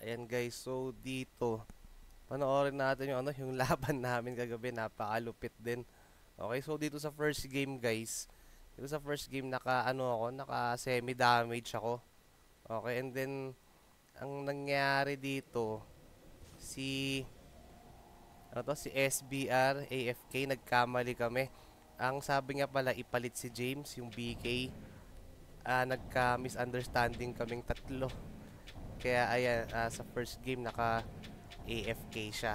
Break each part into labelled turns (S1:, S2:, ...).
S1: Ayan guys, so dito panoorin natin yung yung laban namin kagabi, napakalupit din. Okay, so dito sa first game guys, dito sa first game naka semi damage ako. Okay, and then ang nangyari dito si si SBR, AFK, nagkamali kami. Ang sabi nga pala ipalit si James, yung BK. Nagka-misunderstanding kaming tatlo. Kaya ayan, sa first game naka AFK siya.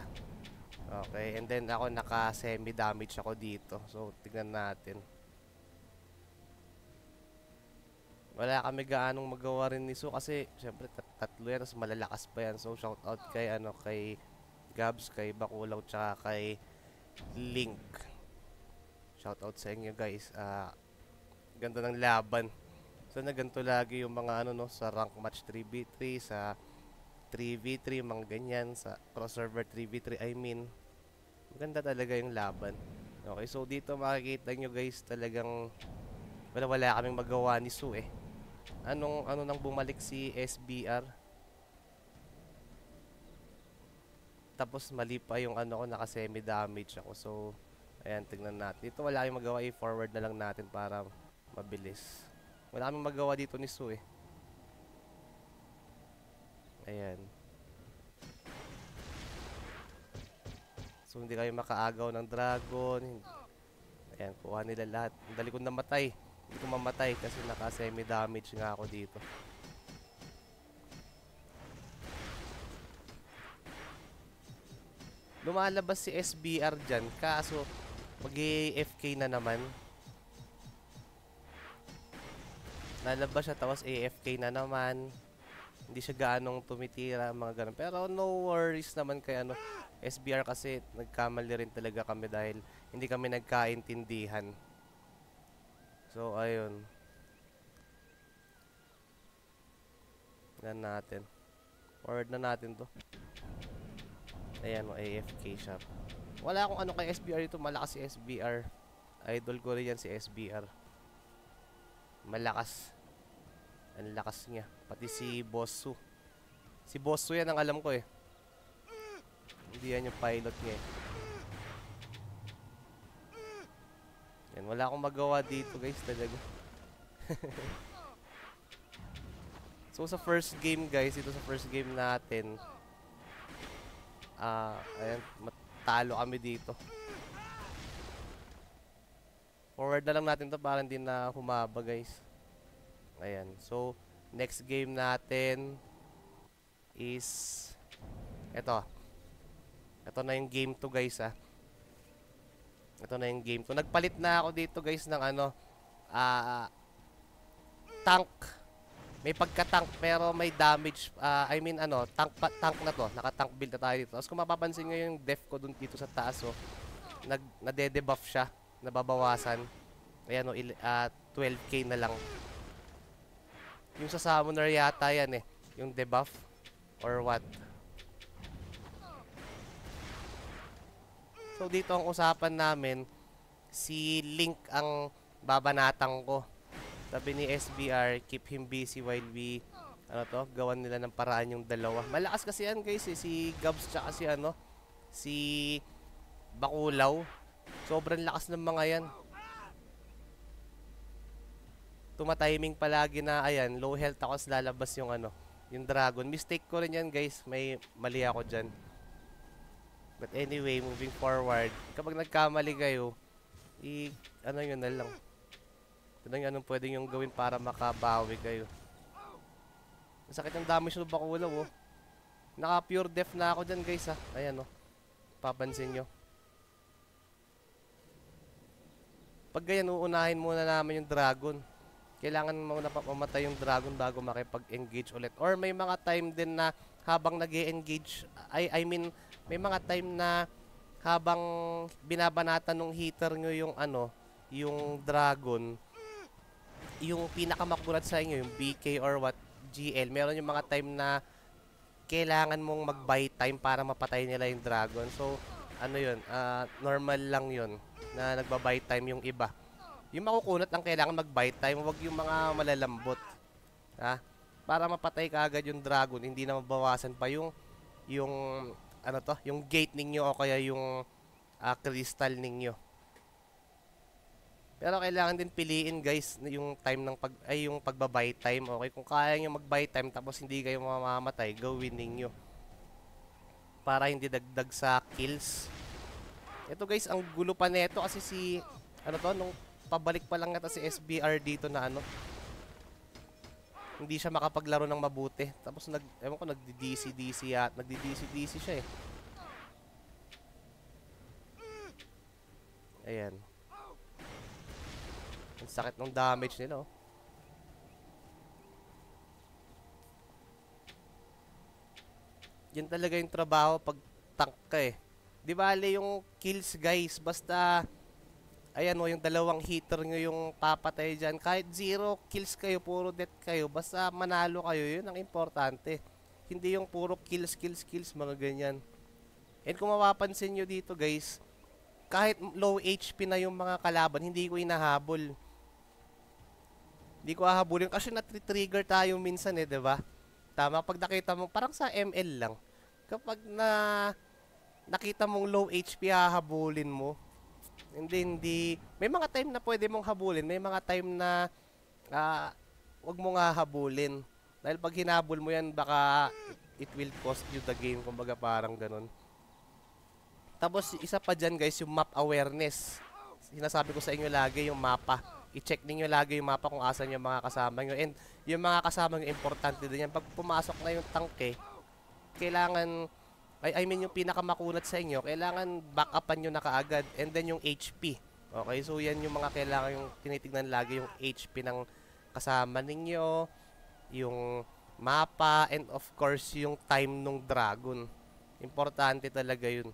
S1: Okay, and then ako naka semi damage ako dito. So tignan natin. Wala kami gaanong magawa rin ni Su kasi syempre tatlo yan, tapos malalakas pa yan. So shout out kay kay Gabs, kay Bakulaw, tsaka kay Link. Shout out sa inyo guys. Ganda ng laban. So na ganito lagi yung mga sa rank match 3v3, sa 3v3, mga ganyan, sa cross server 3v3 I mean. Maganda talaga yung laban. Okay, so dito makikita nyo guys, talagang wala kaming magawa ni Su eh. Ano nang bumalik si SBR. Tapos mali pa yung ko, naka semi damage ako. So ayan, tingnan natin. Dito wala kaming magawa, i-forward na lang natin para mabilis. Wala kaming magawa dito ni Su eh. Ayan. So hindi kayo makaagaw ng dragon. Ayan, kuha nila lahat. Ang dali ko namatay. Hindi ko mamatay kasi naka semi damage nga ako dito. Lumalabas si SBR dyan, kaso mag-AFK na naman. Lalabas siya tapos AFK na naman. Hindi siya gaanong tumitira, mga ganun. Pero no worries naman kay SBR kasi nagkamali rin talaga kami dahil hindi kami nagkaintindihan. So ayun. Tingnan natin. Forward na natin to. Ayan, AFK siya. Wala akong kay SBR dito. Malakas si SBR. Idol ko rin yan si SBR. Malakas. Ang lakas niya. Pati si Bossu. Si Bossu yan ang alam ko eh. Hindi yan yung pilot niya eh. Yan, wala akong magawa dito guys talaga. So sa first game guys, ito sa first game natin, ayan, matalo kami dito. Forward na lang natin to para hindi na humaba guys. Ayan, so next game natin is ito. Ito na yung game 2 guys Ito na yung game 2. Nagpalit na ako dito guys ng tank. May pagka-tank pero may damage. I mean tank na to. Naka-tank build na tayo dito. Tapos kung mapapansin nyo yung def ko dun dito sa taas, nade-debuff siya. Nababawasan. Ayan 12k na lang. Yung sa summoner yata yan eh. Yung debuff. Or what. So dito ang usapan namin, si Link ang babanatang ko. Sabi ni SBR, keep him busy while we gawan nila ng paraan yung dalawa. Malakas kasi yan guys eh, si Gabs tsaka si Bakulaw. Sobrang lakas ng mga yan. Tumatiming palagi na ayan, low health ako, lalabas yung yung dragon. Mistake ko rin yan guys, may mali ako dyan. But anyway, moving forward, kapag nagkamali kayo, yun na lang. Tignan nyo anong pwede yung gawin para makabawi kayo. Masakit ang damage ng Bakulaw oh. Naka pure def na ako dyan guys Ayan oh. Papansin nyo. Pag ganyan, uunahin muna namin yung dragon. Kailangan muna mamatay yung dragon bago makipag-engage ulit. Or may mga time din na habang nag-e-engage, I mean, may mga time na habang binabanatan ng hitter nyo yung yung dragon, yung pinakamakulat sa inyo, yung BK or what, GL, meron yung mga time na kailangan mong mag-buy time para mapatay nila yung dragon. So, yun, normal lang yun na nagba-buy time yung iba. Yung makukunat ang kailangan mag-buy time, wag yung mga malalambot. para mapatay ka agad yung dragon, hindi na mabawasan pa yung ano to, yung gate ninyo o kaya yung crystal ninyo. Pero kailangan din piliin guys yung time ng yung pagba-buy time. Okay, kung kaya niyo mag-buy time tapos hindi kayo mamamatay, gawin ninyo para hindi dagdag sa kills. Ito guys, ang gulo pa nito kasi ano to, nung pabalik pa lang nata si SBR dito na ano, hindi siya makapaglaro ng mabuti. Tapos ewan ko, nagdi-DC-DC at nagdi-DC-DC siya eh. Ayan. Ang sakit ng damage nila oh. Yan talaga yung trabaho pag tank ka eh. Di bale yung kills guys, basta ayan o, yung dalawang hitter nyo yung papatay dyan. Kahit 0 kills kayo, puro death kayo, basta manalo kayo, yun ang importante. Hindi yung puro kills, mga ganyan. And kung mapapansin nyo dito guys, kahit low HP na yung mga kalaban, hindi ko inahabol. Hindi ko hahabulin kasi na-trigger tayo minsan eh, diba? Tama, pag nakita mo, parang sa ML lang. Kapag nakita mong low HP, hahabulin mo. Hindi. May mga time na pwede mong habulin. May mga time na wag mo nga habulin. Dahil pag hinabol mo yan, baka it will cost you the game. Kumbaga parang ganun. Tapos isa pa dyan guys, yung map awareness. Sinasabi ko sa inyo lagi yung mapa. I-check ninyo lagi yung mapa kung asan yung mga kasama nyo. And yung mga kasama nyo, importante din yan. Pag pumasok na yung tanke, kailangan, I mean yung pinakamakunat sa inyo, kailangan back-upan nyo na kaagad. And then yung HP. Okay, so yan yung mga kailangan yung tinitignan lagi, yung HP ng kasama ninyo, yung mapa, and of course yung time nung dragon. Importante talaga yun.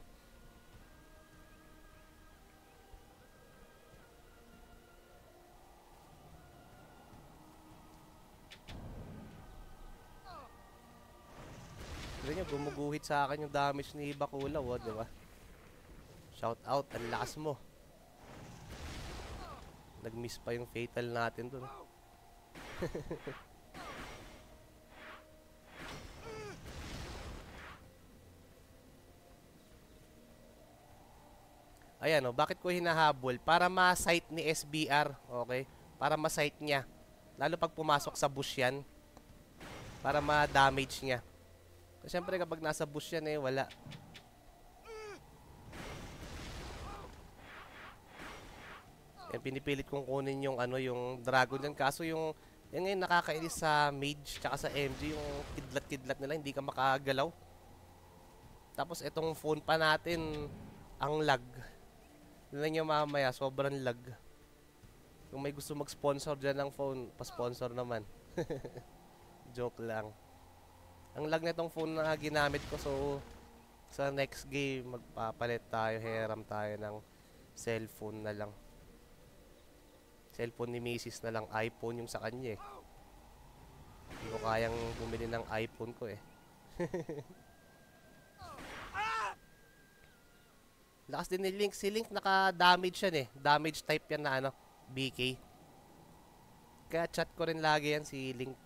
S1: Tignan nyo, gumuguhit sa akin yung damage ni Bakulaw, oh, diba? Shout out, ang lakas mo. Nag-miss pa yung fatal natin dun. Ayan, oh, bakit ko hinahabol? Para ma-sight ni SBR, okay? Para ma-sight niya. Lalo pag pumasok sa bush yan. Para ma-damage niya. Siyempre kapag nasa bush yan eh, wala. Eh, pinipilit kong kunin yung ano, yung dragon dyan. Kaso yung ngayon nakakainis sa mage tsaka sa MG, yung kidlat-kidlat nila, hindi ka makagalaw. Tapos itong phone pa natin, ang lag. Tignan nyo mamaya, sobrang lag. Kung may gusto mag-sponsor dyan ng phone, pa-sponsor naman. Joke lang. Ang lag na itong phone na ginamit ko, so sa next game magpapalit tayo, hiram tayo ng cellphone na lang. Cellphone ni Mrs. na lang, iPhone yung sa kanya eh. Hindi ko kayang bumili ng iPhone ko eh. Lakas din ni Link. Si Link naka-damage yan eh. Damage type yan na ano, BK. Kaya chat ko rin lagi yan si Link.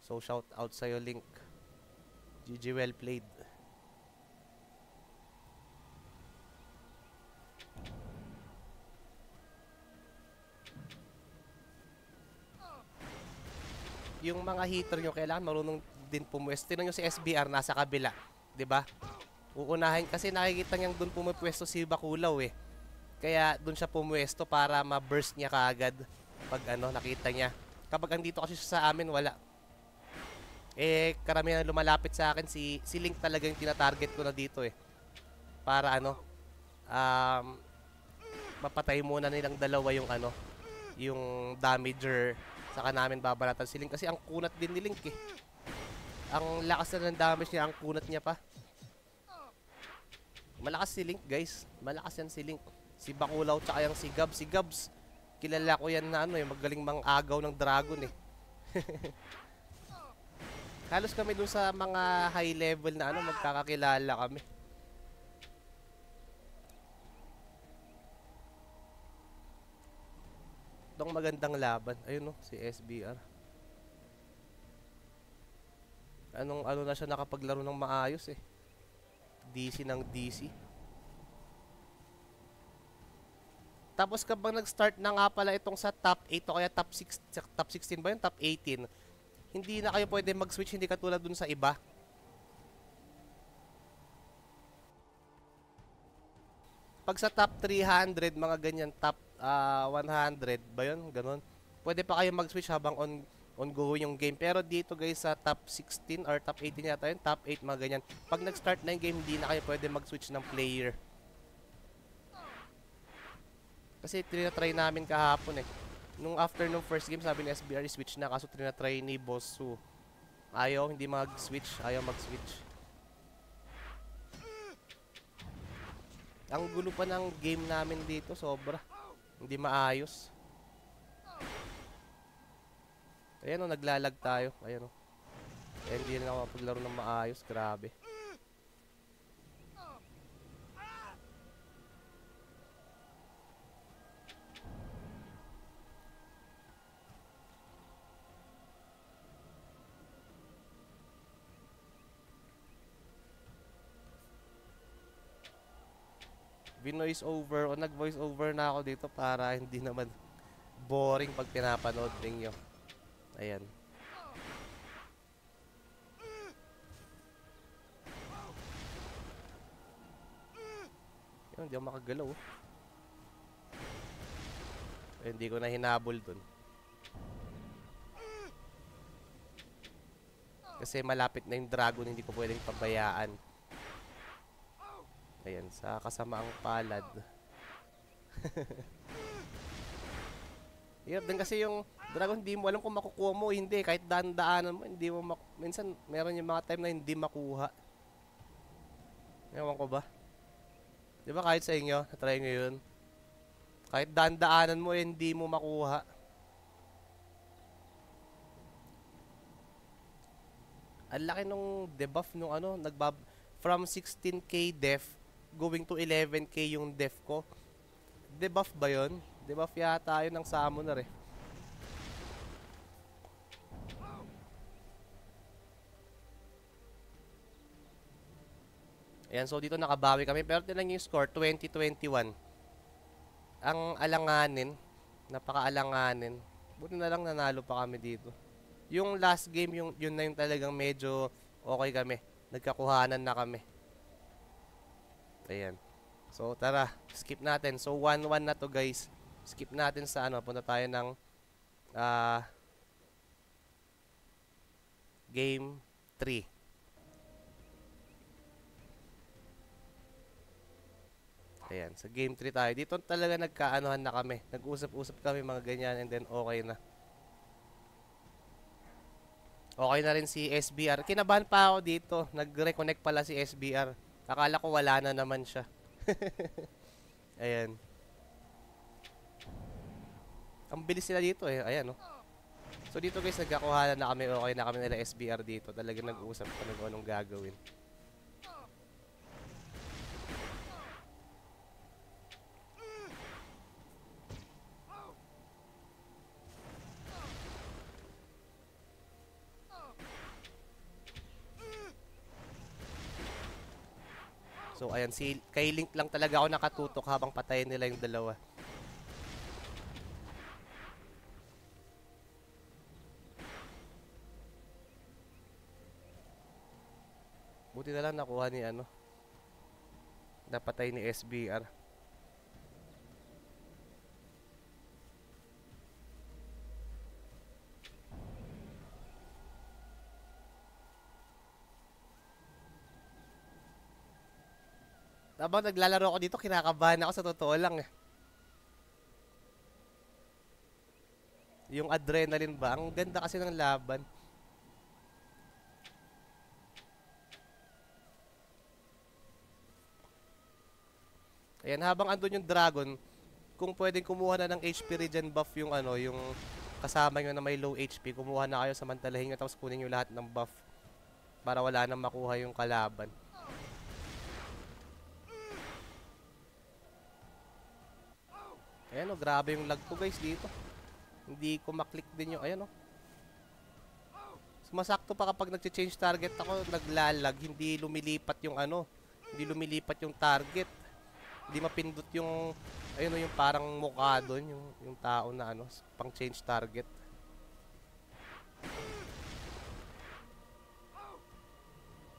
S1: So shout out sa'yo Link. GG, well played. Yung mga hitter nyo, kailangan marunong din pumwesto. Tingnan nyo si SBR nasa kabila, 'di ba? Uunahin kasi nakikita niyang doon pumwesto si Bakulaw eh. Kaya doon siya pumwesto para ma-burst niya kaagad pag ano nakita niya. Kapag andito kasi sa amin wala. Eh karamihan na lumalapit sa akin si Link talaga yung tina-target ko na dito eh. Para ano mapatay muna nilang dalawa yung ano, yung damager. Saka namin babalatan si Link kasi ang kunat din ni Link eh. Ang lakas na ng damage niya, ang kunat niya pa. Malakas si Link guys. Malakas yan si Link. Si Bakulaw tsaka yung si Gabs. Si Gabs, kilala ko yan na ano eh, magaling mang-agaw ng dragon eh. Halos kami dun sa mga high level na ano, magkakakilala kami. Itong magandang laban. Ayun no, si SBR. Ano na siya nakapaglaro ng maayos eh. DC ng DC. Tapos kapag nag-start na nga pala itong sa top 8 o kaya top 6, top 16 ba yun? Top 18. Hindi na kayo pwede mag-switch, hindi katulad dun sa iba. Pag sa top 300, mga ganyan, top 100 ba yun? Ganon. Pwede pa kayo mag-switch habang ongoing yung game. Pero dito guys sa top 16 or top 18 yata yun, top 8 mga ganyan. Pag nag-start na yung game, hindi na kayo pwede mag-switch ng player. Kasi tinatry namin kahapon eh. Nung after nung first game, sabi ni SBR, switch na. Kaso tinatry ni Boss Su. Ayaw, hindi mag-switch. Ayaw mag-switch. Ang gulo pa ng game namin dito, sobra. Hindi maayos. Ayan o, naglalag tayo. Ayan o. Ayan, hindi na ako mapaglaro ng maayos. Grabe. Binoise over o nag-voice over na ako dito para hindi naman boring pag pinapanood ninyo. Ayan. Yun, hindi ako makagalaw. Eh, hindi ko na hinabol dun. Kasi malapit na yung dragon, hindi ko pwedeng pabayaan. Ayan, sa kasamaang palad. Hirap din kasi yung dragon, hindi mo alam kung makukuha mo o hindi. Kahit daan-daanan mo, hindi mo minsan, meron yung mga time na hindi makuha. Ewan ko ba? Di ba kahit sa inyo, natry nyo yun? Kahit daan-daanan mo, hindi mo makuha. Ang laki nung debuff nung ano, from 16k def going to 11k yung def ko. Debuff ba yun? Debuff yata yun ng summoner eh. Ayan, so dito nakabawi kami. Pero tinan yung score, 20-21. Ang alanganin, napaka-alanganin. Buti na lang nanalo pa kami dito. Yung last game, yun na yung talagang medyo okay kami. Nagkakuhanan na kami. Ayan. So, tara. Skip natin. So, 1-1 na to guys. Skip natin sa ano. Punta tayo ng Game 3. Ayan. Sa Game 3 tayo. Dito talaga nagkaanohan na kami. Nag-usap-usap kami mga ganyan and then okay na. Okay na rin si SBR. Kinabahan pa ako dito. Nag-reconnect pala si SBR. Akala ko wala na naman siya. Ayan. Ang bilis nila dito eh. Ayan oh. So dito guys, nagkakuhanan na kami. Okay na kami nila SBR dito. Talagang nag-uusap kami kung anong gagawin. So ayan, kay Link lang talaga ako nakatutok habang patayin nila yung dalawa. Buti na lang nakuha ni ano. Napatay ni SBR. Habang naglalaro ako dito, kinakabahan ako sa totoo lang eh. Yung adrenaline ba? Ang ganda kasi ng laban. Ayan, habang andun yung dragon, kung pwedeng kumuha na ng HP regen buff yung ano, yung kasama nyo na may low HP, kumuha na kayo, samantalahin nyo tapos kunin nyo lahat ng buff para wala nang makuha yung kalaban. Ayan o, grabe yung lag ko guys dito. Hindi ko maklik din yung, ayan oh. Sumasakto pa kapag nag-change target ako, naglalag, hindi lumilipat yung ano, hindi lumilipat yung target. Hindi mapindot yung, ayun oh, yung parang mukha doon, yung tao na ano, pang change target.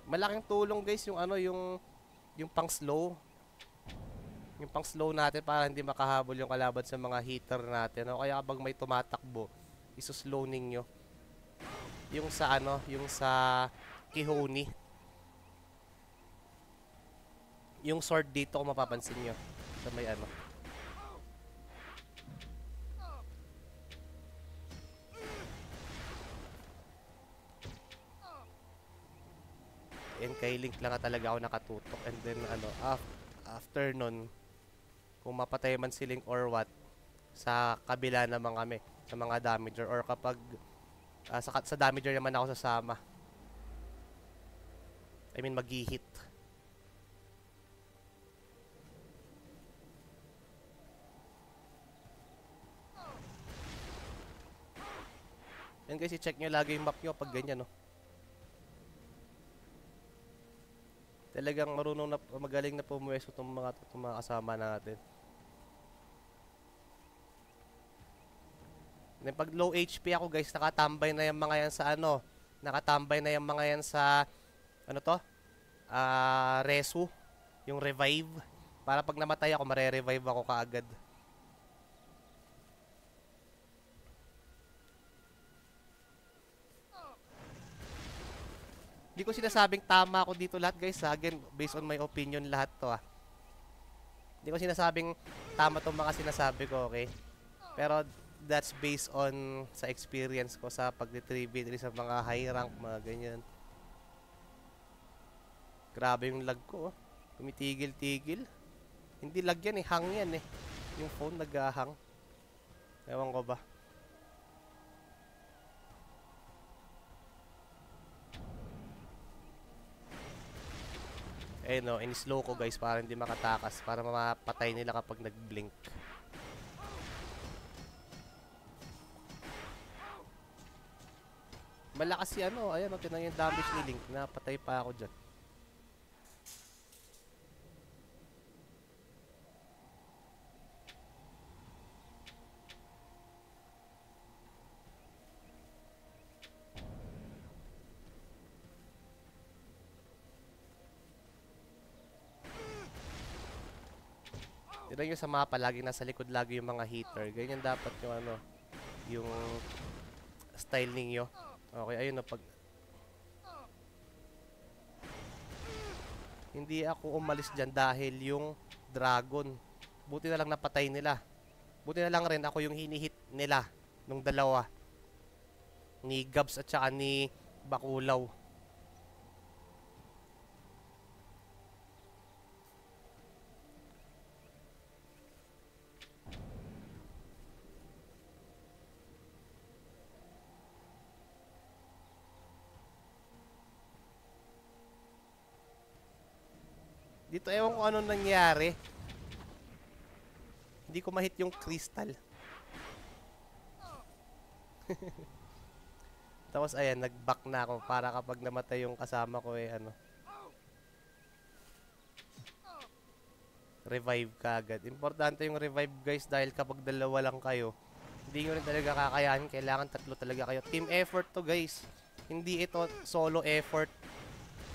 S1: Malaking tulong guys yung ano, yung pang slow. Yung pang slow natin para hindi makahabol yung kalaban sa mga hitter natin. O kaya kapag may tumatakbo, iso-slow ninyo. Yung sa ano, yung sa Kihoni. Yung sword dito kung mapapansin nyo. Sa may ano. And kay Link lang talaga ako nakatutok. And then ano, after nun, kung mapatay man si Link or what, sa kabila naman kami, sa mga damager. Or kapag sa damager naman ako sasama. I mean, mag-hit. Yan guys, i-check nyo lagi yung map nyo pag ganyan, no. Talagang marunong na, magaling na pumuwesto itong mga kasama natin. And pag low HP ako guys, nakatambay na yung mga yan sa ano. Nakatambay na yung mga yan sa, ano to? Resu. Yung revive. Para pag namatay ako, mare-revive ako kaagad. Hindi ko sinasabing tama ako dito lahat guys ha. Again, based on my opinion lahat to ah. Hindi ko sinasabing tama tong mga sinasabi ko, okay? Pero that's based on sa experience ko sa pagdi-3v3 sa mga high rank, mga ganyan. Grabe yung lag ko, oh. Tumitigil-tigil. Hindi lag yan eh, hang yan eh. Yung phone nag-hang. Ewan ko ba. Eh no, in-slow ko guys para hindi makatakas, para mapatay nila kapag nag-blink. Malakas si ano, ayan o, tinang yung damage ni Link, napatay pa ako dyan. Tignan nyo sa mapa, lagi nasa likod lagi yung mga hitter. Ganyan dapat yung ano, yung style ninyo. Okay, ayun na pag... Hindi ako umalis dyan dahil yung dragon. Buti na lang napatay nila. Buti na lang rin ako yung hinihit nila nung dalawa. Ni Gabs at saka ni Bakulaw. Dito ewan ko anong nangyari. Hindi ko ma-hit yung crystal. Tapos ayan, nag-back na ako para kapag namatay yung kasama ko eh ano. Revive ka agad. Importante yung revive guys dahil kapag dalawa lang kayo, hindi nyo rin talaga kakayanin. Kailangan tatlo talaga kayo. Team effort to guys. Hindi ito solo effort.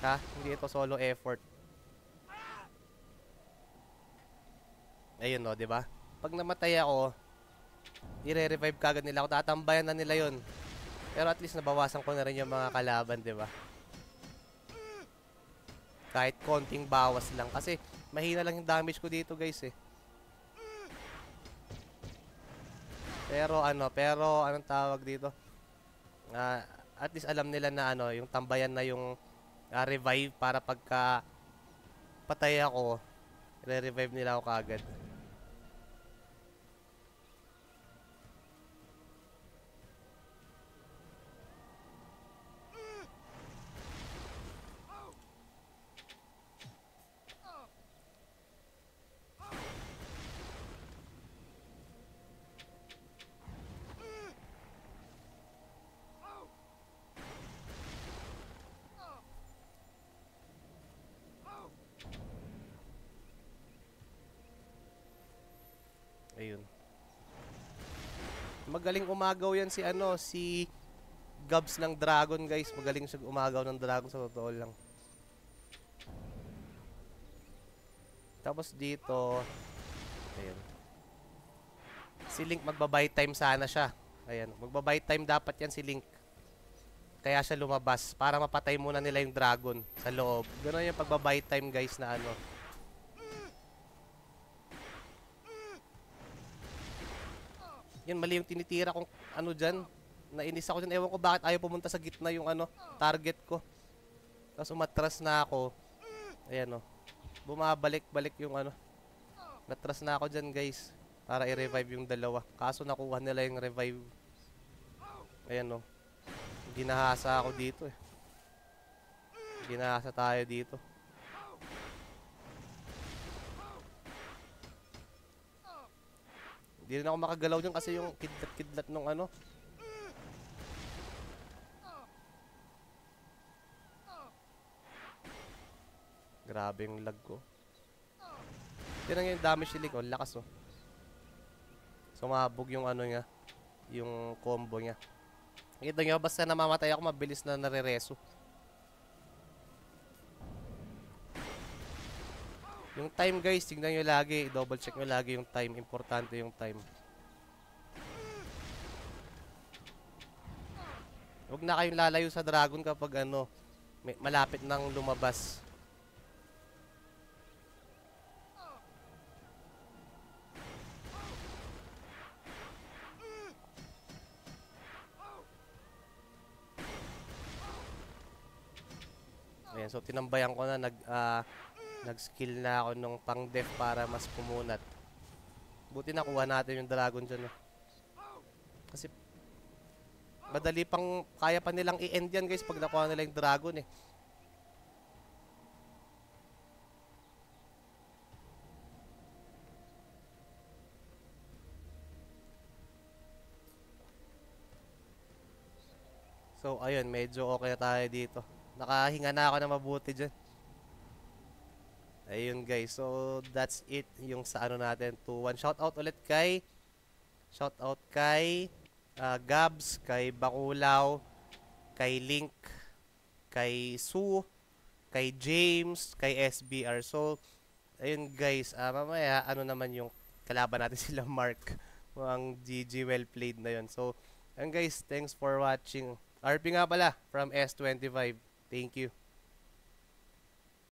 S1: Ha? Hindi ito solo effort. Ayun no, 'di ba? Pag namatay ako, i-revive kagad nila ako. Tatambayan na nila 'yon. Pero at least nabawasan ko na rin yung mga kalaban, 'di ba? Kahit konting bawas lang kasi mahina lang yung damage ko dito, guys eh. Pero anong tawag dito? At least alam nila na ano, yung tambayan na yung revive para pagka patay ako, re-revive nila ako kagad. Magaling umagaw yan si ano, si Gabs ng Dragon, guys. Magaling siya umagaw ng Dragon sa totoo lang. Tapos dito, ayun. Si Link magba-buy time sana siya. Ayan, magba-buy time dapat yan si Link. Kaya siya lumabas para mapatay muna nila yung dragon sa loob. Ganoon yung pagba-buy time, guys, na ano. Yan, mali yung tinitira kong ano dyan. Nainis ako dyan. Ewan ko bakit ayaw pumunta sa gitna yung ano, target ko. Tapos umatras na ako. Ayan o. Bumabalik-balik yung ano. Natras na ako dyan, guys. Para i-revive yung dalawa. Kaso nakuha nila yung revive. Ayan o. Ginahasa ako dito eh. Ginahasa tayo dito. Hindi rin ako makagalaw dyan kasi yung kidlat-kidlat nung ano. Grabe yung lag ko. Tignan nga yung damage ni Link, oh. Lakas oh. Sumabog yung ano niya. Yung combo niya. Kita nyo, basta namamatay ako, mabilis na nare-reso. Yung time, guys, tignan nyo lagi. Double check nyo lagi yung time. Importante yung time. Huwag na kayong lalayo sa dragon kapag ano, malapit nang lumabas. Ayan, so tinambayan ko na, nag-skill na ako nung pang-def para mas pumunat. Buti nakuha natin yung dragon dyan. No? Kasi madali pang, kaya pa nilang i-end yan, guys, pag nakuha nila yung dragon eh. So, ayun, medyo okay na tayo dito. Nakahinga na ako na mabuti dyan. Ayun, guys. So, that's it. Yung sa ano natin, 2-1. Shoutout ulit kay Gabs, kay Bakulaw, kay Link, kay Sue, kay James, kay SBR. So, ayun, guys. Mamaya, ano naman yung kalaban natin sila, Mark. Ang GG well played na yun. So, ayun, guys. Thanks for watching. RP nga pala from S25. Thank you.